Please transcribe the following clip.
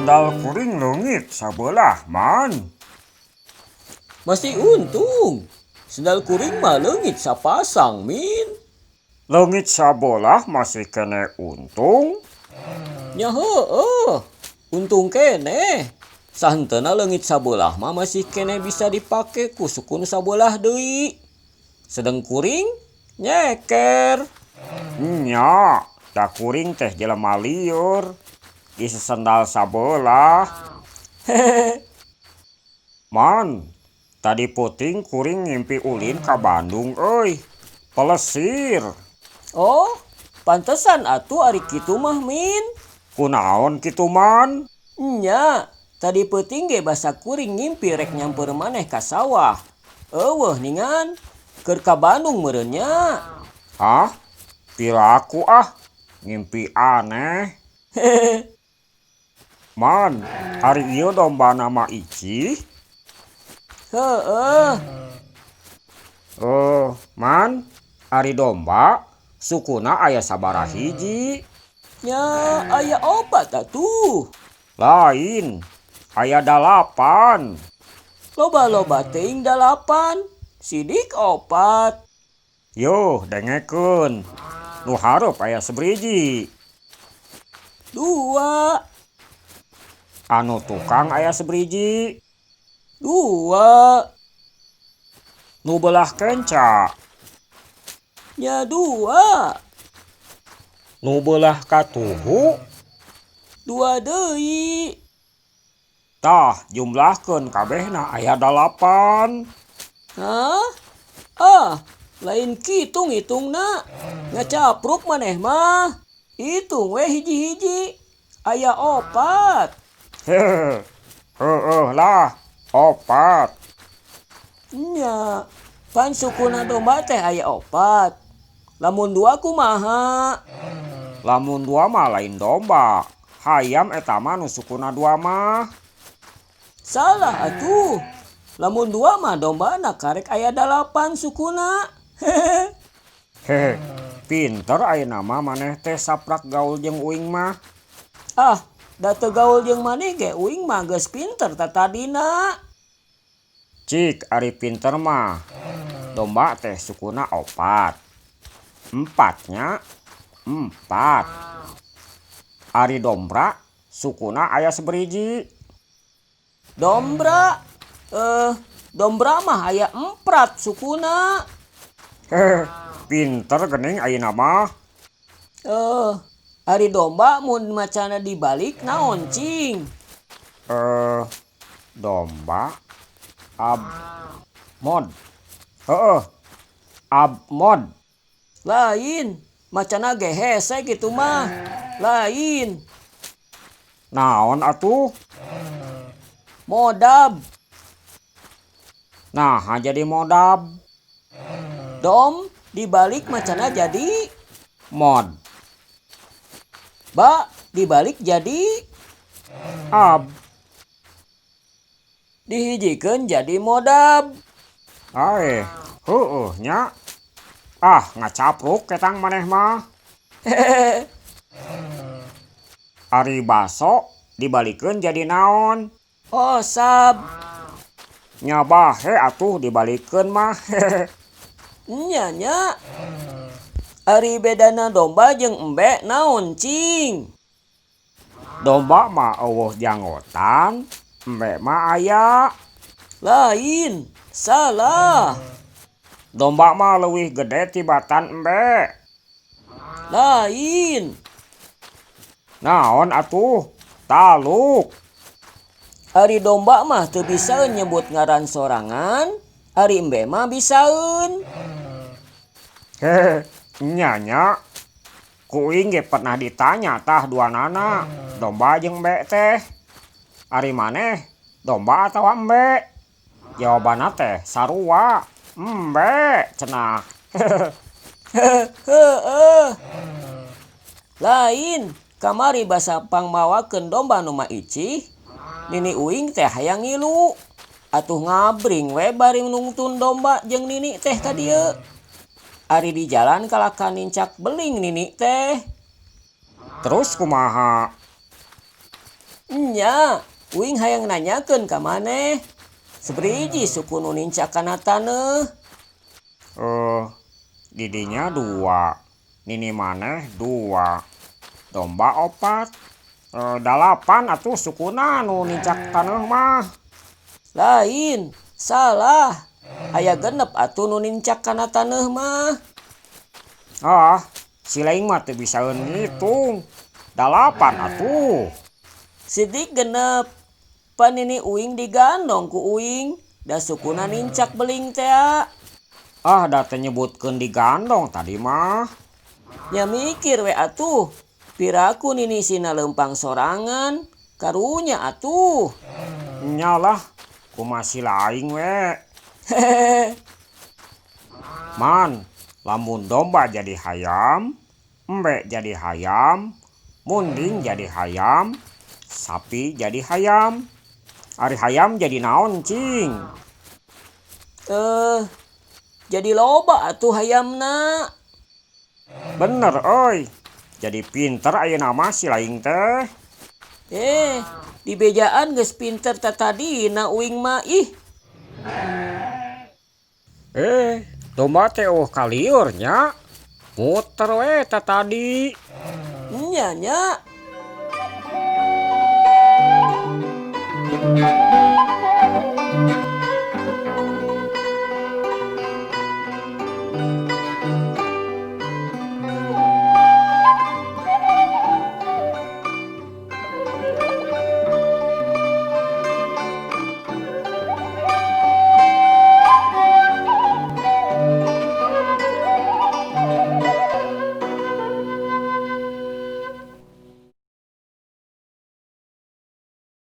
sandal kuring leungit sabelah man. Masih untung. Sendal kuring mah leungit sapasang, Min. Leungit sabelah masih kene untung. Nya heueuh. Untung kene. Sahentena leungit sabelah mah masih kene bisa dipake ku suku nu sabelah deui. Sedeng kuring nyeker. Nya, da kuring teh jelema lieur. Di sandal sabelah. Man, tadi puting kuring ngimpi ulin ka Bandung euy. Pelesir. Oh, pantesan atuh ari kitu mah, Min. Kunaon kitu man? Nya, tadi peuting ge basa kuring ngimpi rek nyamper maneh ka sawah. Eueuh ningan, keur ka Bandung meureun nya. Hah? Pilaku ah, ngimpi aneh. Man, hari ieu domba nama Ici. Heueuh. Man, ari domba sukuna aya sabaraha hiji? Nya aya opat atuh. Lain, aya 8. Loba-loba teuing 8, sidik 4. Yo, dengekeun. Nu hareup aya sabriji. 2, Anu tukang aya sabriji. 2, Nu belah kenca. nya 2, Nu belah katuhu. 2 deui. Tah, jumlahkeun kabehna aya 8. Hah? Ah, lain kitu ngitungna. Ngacapruk maneh mah. Hitung we hiji-hiji. Aya 4. Heeh lah, 4. Nya, pan sukuna domba teh aya 4. Lamun 2 kumaha? Lamun 2 mah lain domba. Hayam eta mah nu sukuna 2 mah. Salah atuh. Lamun 2 mah dombana karek aya 8 sukuna. Hehe, pinter ayeuna mah maneh teh saprak gaul jeung uing mah. Ah, da teu gaul jeung maneh ge uing mah geus pinter tatadina. Cik ari pinter mah. Domba teh sukuna 4. 4-nya 4. Ari dombra sukuna aya sabriji. Dombra dombra mah aya 4 sukuna. Hehe, pinter geuning ayeuna mah. Ari domba mun macana dibalik naon cing? Domba abmod. Abmod. Lain, macana ge hese gitu mah. Lain, Naon atuh? modab. Nah, jadi modab. Dom dibalik macana jadi Mod. ba dibalik jadi Ab. dihijikeun jadi modab. Nya. Ah, ngacapruk ketang maneh mah. Ari baso dibalikeun jadi naon? Osab. Nya bahe atuh dibalikeun mah. Nya nya. Ari bedana domba jeung embe naon cing? Domba mah eueuh janggotan, embe mah aya. Lain, salah. Domba mah leuwih gede tibatan embe. Lain. Naon atuh? Taluk. Ari domba mah teu bisaeun nyebut ngaran sorangan, ari embe mah bisaeun. Hehe, nya. Kuing ge pernah ditanya tah duanana, domba jeung embe teh. Ari maneh, domba atawa embe? Jawabanna teh sarua, embe cenah. Heueuh. Lain, kamari basa pangmawakeun domba nu Ici. Nini uing teh hayang ngilu. Atuh ngabring we bari nungtun domba jeung nini teh ka dieu. Ari di jalan kalakan nincak beling nini teh. Terus kumaha? Nya, uing hayang nanyakeun ka maneh. Seberiji suku nu nincak kana taneuh. Didinya 2, nini maneh 2, domba 4, 8 atuh sukuna nu nincak taneuh mah. Lain, salah. Aya 6 atuh nu nincak kana taneuh mah. Si laing mah teu bisaeun ngitung. 8 atuh. Sidik 6. Panini uing digandong ku uing. Da sukuna nincak beling teh. Da teu nyebutkeun digandong tadi mah. Nya mikir we atuh. Piraku nini sina leumpang sorangan. Karunya atuh. Nyalah, kumaha si laing we. Man, lamun domba jadi hayam, embe jadi hayam, munding jadi hayam, sapi jadi hayam. Ari hayam jadi naon, cing? Jadi loba atuh hayamna. Bener, euy. Jadi pinter ayeuna mah si laing teh. Di bejaan geus pinter tatadina uing mah ih. Domba teh kalieur nya. Muter we tadi. Nya.